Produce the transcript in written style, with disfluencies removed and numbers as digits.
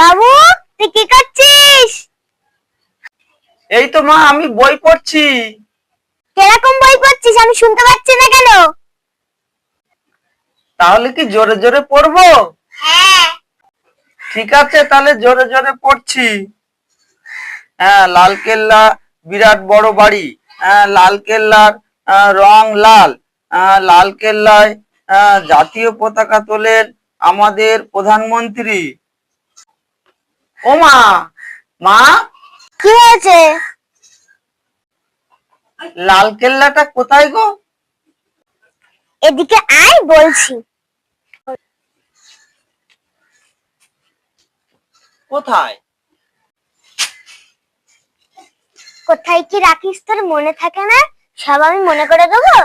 বাবু, তুই কি করছিস? এই তো মা, আমি বই পড়ছি। কিরকম বই পড়ছিস? আমি শুনতে পাচ্ছি না কেন? তাহলে কি জোরে জোরে পড়বো? হ্যাঁ। ঠিক আছে, তাহলে জোরে জোরে পড়ছি। হ্যাঁ, লালকেল্লা বিরাট বড় বাড়ি। হ্যাঁ, লালকেল্লার রং লাল। লালকেল্লায় জাতীয় পতাকা তোলেন আমাদের প্রধানমন্ত্রী। ও মা, মা, কি হয়েছে? লালকেল্লাটা কোথায় গো? এদিকে আয়, বলছি। কোথায়? কোথায় কি রাখিস তোর মনে থাকে না? সব আমি মনে করে দেবো।